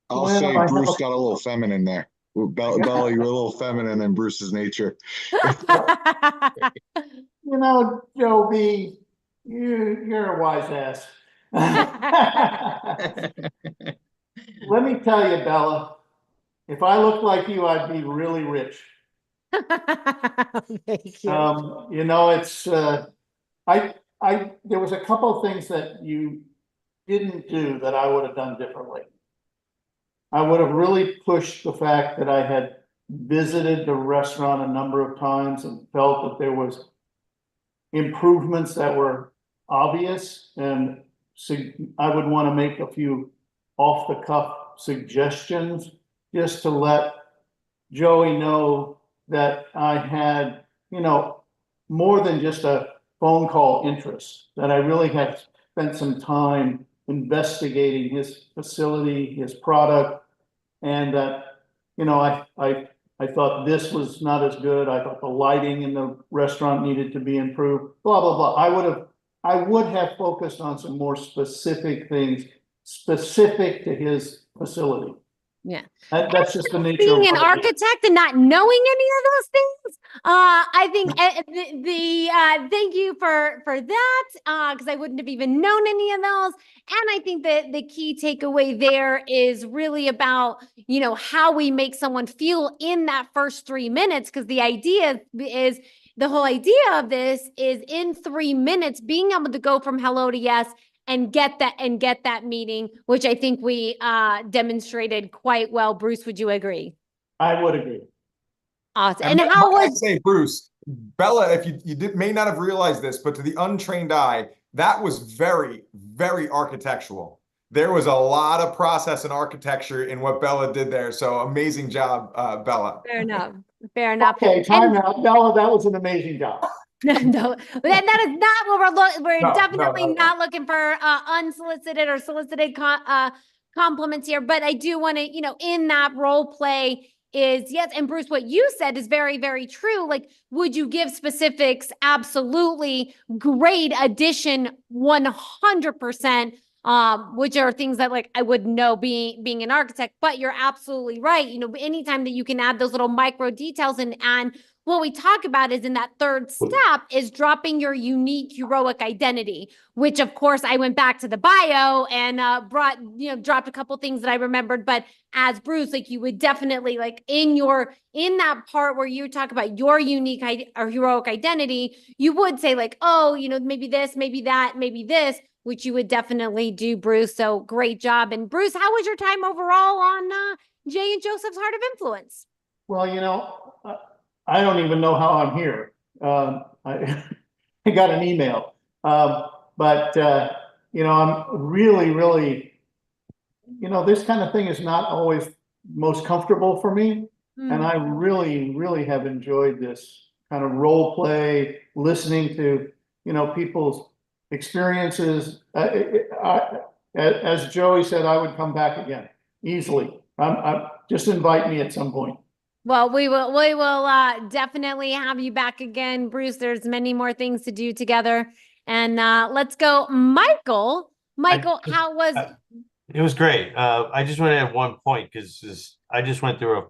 I'll say Bruce got a little feminine there. Bella, you're a little feminine in Bruce's nature. Joe B, you're a wise ass. Let me tell you, Bella, if I looked like you, I'd be really rich. Thank you. It's there was a couple of things that you didn't do that I would have done differently. I would have really pushed the fact that I had visited the restaurant a number of times and felt that there was improvements that were obvious, and I would want to make a few off-the-cuff suggestions just to let Joey know that I had, more than just a phone call interest, that I really had spent some time investigating his facility, his product, and that, I thought this was not as good. I thought the lighting in the restaurant needed to be improved, blah, blah, blah. I would have focused on some more specific things specific to his facility. Yeah. That's just the nature being of an architect and not knowing any of those things. I think thank you for that, because I wouldn't have even known any of those. And I think that the key takeaway there is really about, how we make someone feel in that first 3 minutes, because the whole idea of this is in 3 minutes, being able to go from hello to yes and get that meeting, which I think we demonstrated quite well. Bruce, would you agree? I would agree. Awesome. And how I was say, Bruce, Bella, if you may not have realized this, but to the untrained eye, that was very, very architectural. There was a lot of process and architecture in what Bella did there. So amazing job, Bella. Fair enough. Fair enough. Okay, time out. Bella, that was an amazing job. No, that is not what we're No, definitely no. not looking for unsolicited or solicited compliments here. But I do want to, in that role play is yes. And Bruce, what you said is very, very true. Like, would you give specifics? Absolutely. Great addition, 100%. Which are things that like I would know being an architect, but you're absolutely right. Anytime that you can add those little micro details and what we talk about is in that third step is dropping your unique heroic identity, which of course I went back to the bio and dropped a couple things that I remembered. But as Bruce, like you would definitely like in that part where you talk about your unique or heroic identity, you would say like, oh, maybe this, maybe that, maybe this, which you would definitely do, Bruce. So great job. And Bruce, how was your time overall on Jay and Joseph's Heart of Influence? Well, I don't even know how I'm here. I got an email, but I'm really, really, this kind of thing is not always most comfortable for me, and I really, really have enjoyed this kind of role play, listening to people's experiences. As Joey said, I would come back again easily. Just invite me at some point. Well, we will definitely have you back again, Bruce. There's many more things to do together. And let's go, Michael. Michael, how was It was great. I just want to add one point because I just went through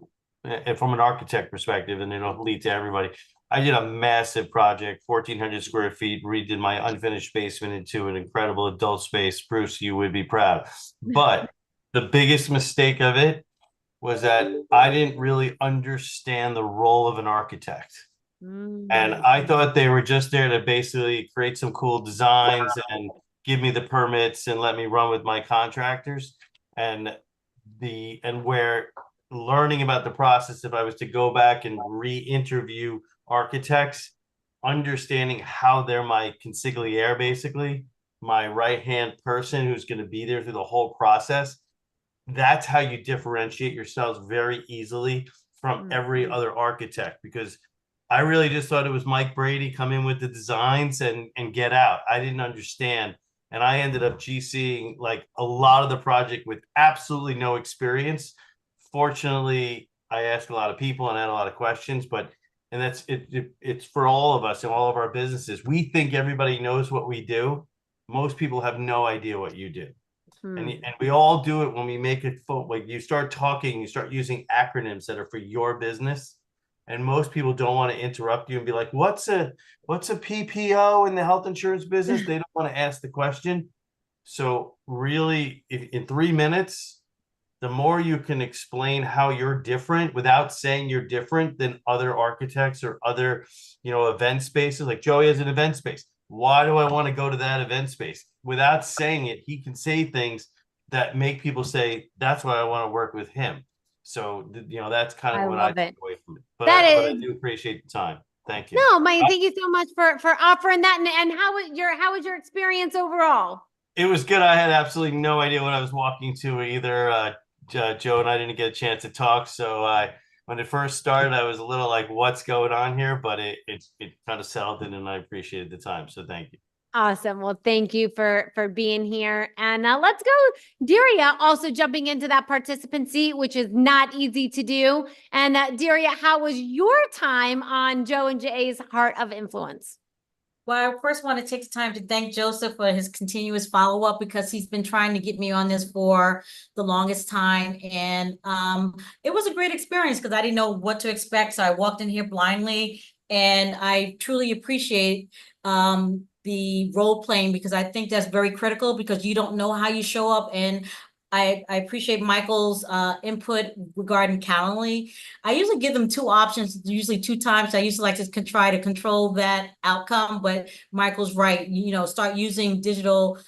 from an architect perspective, and it'll lead to everybody. I did a massive project, 1,400 square feet, redid my unfinished basement into an incredible adult space. Bruce, you would be proud. But the biggest mistake of it was that I didn't really understand the role of an architect. And I thought they were just there to basically create some cool designs and give me the permits and let me run with my contractors. And where learning about the process, if I was to go back and re-interview architects, understanding how they're my consigliere, basically, my right-hand person who's going to be there through the whole process, that's how you differentiate yourselves very easily from every other architect, because I really just thought it was Mike Brady come in with the designs and get out. I didn't understand. And I ended up GCing like a lot of the project with absolutely no experience. Fortunately, I asked a lot of people and had a lot of questions, and that's it. It's for all of us and all of our businesses. We think everybody knows what we do. Most people have no idea what you do. And we all do it when we make it like you start talking, you start using acronyms that are for your business. And most people don't want to interrupt you and be like, what's a PPO in the health insurance business? They don't want to ask the question. So really, if in 3 minutes, the more you can explain how you're different without saying you're different than other architects or other, event spaces, like Joey has an event space. Why do I want to go to that event space? Without saying it, he can say things that make people say, that's why I want to work with him. So, that's kind of what I take away from it. But I do appreciate the time. Thank you. No, Mike, thank you so much for offering that. And how was your experience overall? It was good. I had absolutely no idea what I was walking to either. Joe and I didn't get a chance to talk. So when it first started, I was a little like, what's going on here? But it kind of settled in, and I appreciated the time. So thank you. Awesome. Well, thank you for being here. And let's go, Daria, also jumping into that participant seat, which is not easy to do. And Daria, how was your time on Joe and Jay's Heart of Influence? Well, I first want to take the time to thank Joseph for his continuous follow-up, because he's been trying to get me on this for the longest time. And it was a great experience because I didn't know what to expect. So I walked in here blindly, and I truly appreciate the role playing, because I think that's very critical, because you don't know how you show up. And I appreciate Michael's input regarding Calendly. I usually give them 2 options, usually 2 times. I usually like to try to control that outcome, but Michael's right. Start using digital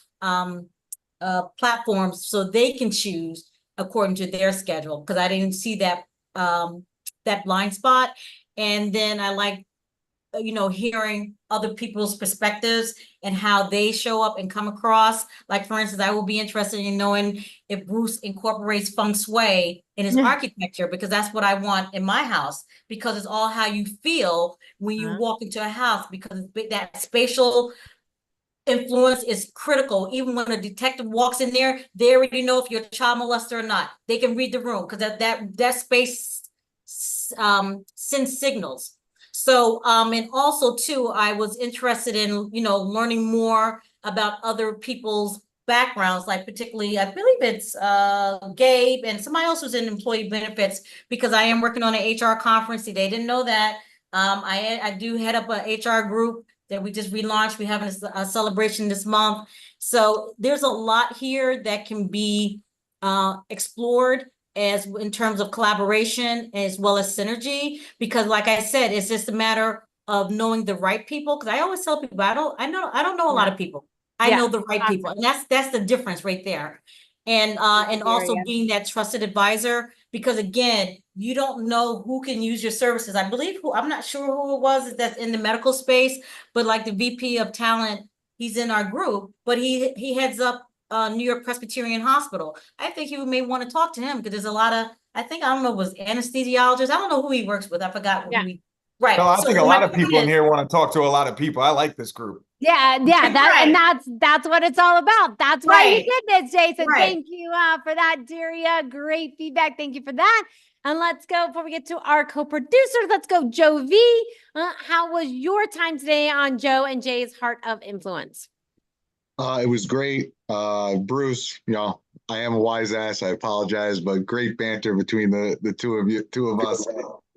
platforms so they can choose according to their schedule, because I didn't see that that blind spot. And then I like hearing other people's perspectives and how they show up and come across. Like, for instance, I will be interested in knowing if Bruce incorporates feng shui in his architecture, because that's what I want in my house, because it's all how you feel when you walk into a house, because that spatial influence is critical. Even when a detective walks in there, they already know if you're a child molester or not. They can read the room because that space sends signals. So, and also too, I was interested in, learning more about other people's backgrounds, like particularly, I believe it's Gabe and somebody else who's in employee benefits, because I am working on an HR conference. They didn't know that. I do head up an HR group that we just relaunched. We're having a celebration this month. So there's a lot here that can be explored as in terms of collaboration as well as synergy, because like I said, it's just a matter of knowing the right people. Because I always tell people, I don't know a lot of people. I know the right people, and that's the difference right there. And also being that trusted advisor, because again, you don't know who can use your services. I'm not sure who it was that's in the medical space, but like the VP of talent, he's in our group, but he heads up New York Presbyterian Hospital. I think you may want to talk to him, because there's a lot of, I don't know, was anesthesiologist. I don't know who he works with. I forgot who he, right. No, I So think a my lot of point people in is- here want to talk to a lot of people. I like this group. Yeah, and that's what it's all about. That's why you Right. did this, Jason. Right. Thank you for that, Daria. Great feedback. Thank you for that. And let's go, before we get to our co-producer, let's go, Joe V. How was your time today on Joe and Jay's Heart of Influence? It was great. Bruce, I am a wise ass. I apologize, but great banter between the two of us.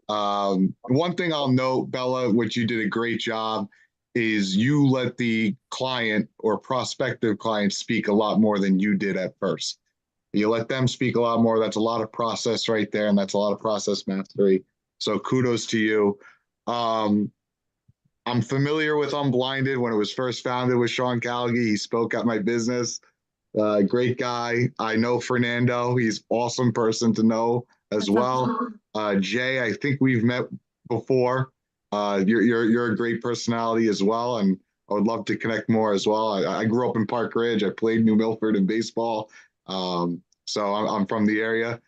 One thing I'll note, Bella, which you did a great job, is you let the client or prospective client speak a lot more than you did at first. You let them speak a lot more. That's a lot of process right there, and that's a lot of process mastery. So kudos to you. I'm familiar with Unblinded. When it was first founded with Sean Callaghy, he spoke at my business. Great guy. I know Fernando. He's awesome person to know as well. Jay, I think we've met before. You're a great personality as well, and I would love to connect more as well. I grew up in Park Ridge. I played New Milford in baseball, so I'm from the area.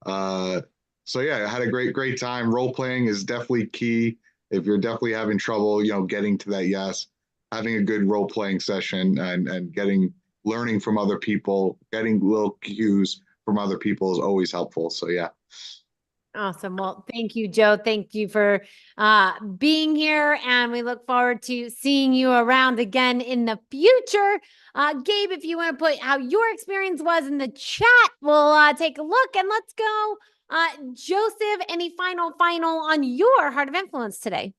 So yeah, I had a great time. Role playing is definitely key. If you're definitely having trouble, getting to that yes, having a good role playing session and learning from other people, getting little cues from other people is always helpful. So yeah. Awesome. Well, thank you, Joe. Thank you for being here, and we look forward to seeing you around again in the future. Gabe, if you want to put how your experience was in the chat, we'll take a look, and let's go. Joseph, any final on your Heart of Influence today?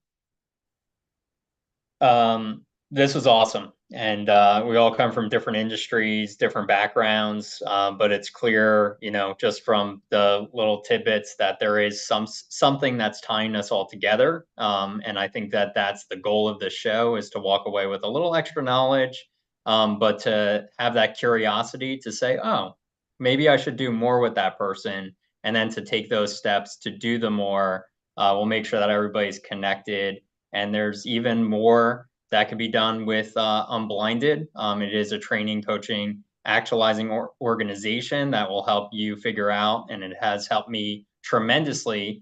This was awesome. And we all come from different industries, different backgrounds, but it's clear, just from the little tidbits that there is something that's tying us all together. And I think that that's the goal of this show, is to walk away with a little extra knowledge, but to have that curiosity to say, oh, maybe I should do more with that person. And then to take those steps to do the more. We'll make sure that everybody's connected. And there's even more that can be done with Unblinded. It is a training, coaching, actualizing organization that will help you figure out, and it has helped me tremendously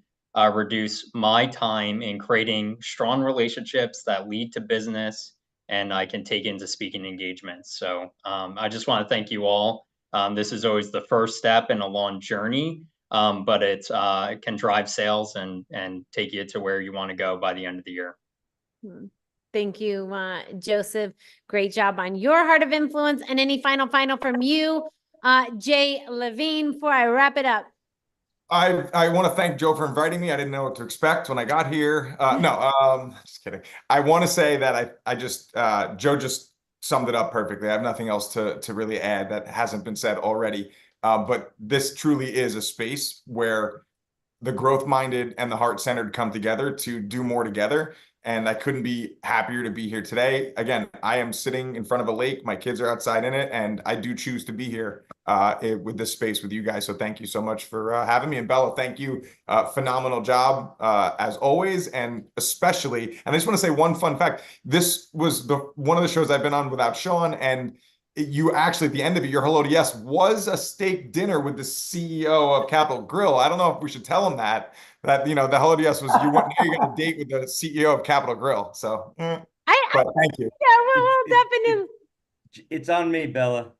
reduce my time in creating strong relationships that lead to business, and I can take into speaking engagements. So I just want to thank you all. This is always the first step in a long journey, but it can drive sales and take you to where you want to go by the end of the year. Thank you, Joseph. Great job on your Heart of Influence. And any final from you, Jay Levine, before I wrap it up? I want to thank Joe for inviting me. I didn't know what to expect when I got here. Just kidding. I want to say that I just Joe just summed it up perfectly. I have nothing else to really add that hasn't been said already. But this truly is a space where the growth-minded and the heart-centered come together to do more together. And I couldn't be happier to be here today. Again, I am sitting in front of a lake. My kids are outside in it, and I do choose to be here with this space with you guys. So thank you so much for having me. And Bella, thank you. Phenomenal job as always, and especially. And I just want to say one fun fact. This was one of the shows I've been on without Sean, and you actually, at the end of it, your Hello to Yes was a steak dinner with the CEO of Capital Grill. I don't know if we should tell him that the Hello to Yes was you got a date with the CEO of Capital Grill. So, but thank you. Yeah, we'll definitely. It's on me, Bella.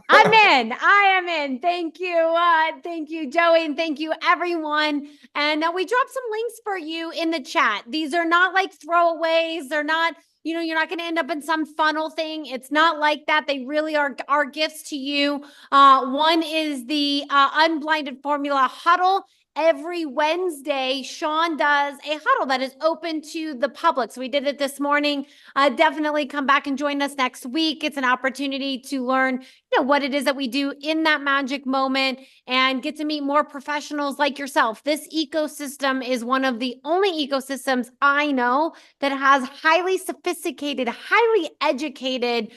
I'm in. I am in. Thank you. Thank you, Joey. And thank you, everyone. And we dropped some links for you in the chat. These are not like throwaways. They're not, you're not going to end up in some funnel thing. It's not like that. They really are gifts to you. One is the Unblinded Formula Huddle. Every Wednesday, Sean does a huddle that is open to the public. So we did it this morning. Definitely come back and join us next week. It's an opportunity to learn, what it is that we do in that magic moment and get to meet more professionals like yourself. This ecosystem is one of the only ecosystems I know that has highly sophisticated, highly educated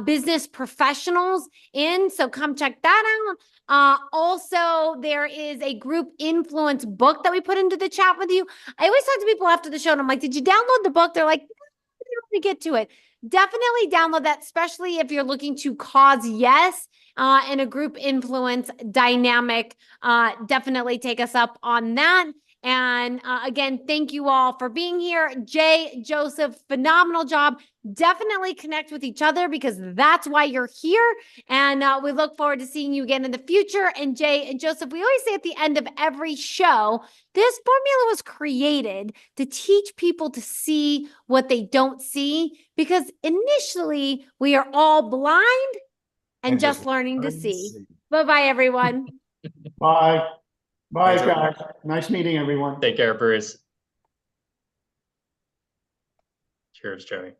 business professionals in. So come check that out. Also, there is a group influence book that we put into the chat with you. I always talk to people after the show and I'm like, did you download the book? They're like, I didn't really get to it. Definitely download that, especially if you're looking to cause yes in a group influence dynamic. Definitely take us up on that. And again, thank you all for being here. Jay, Joseph, phenomenal job. Definitely connect with each other because that's why you're here. And we look forward to seeing you again in the future. And Jay and Joseph, we always say at the end of every show, this formula was created to teach people to see what they don't see, because initially we are all blind and just learning to see. Bye-bye, everyone. Bye. Bye, guys. Nice meeting everyone. Take care, Bruce. Cheers, Joey.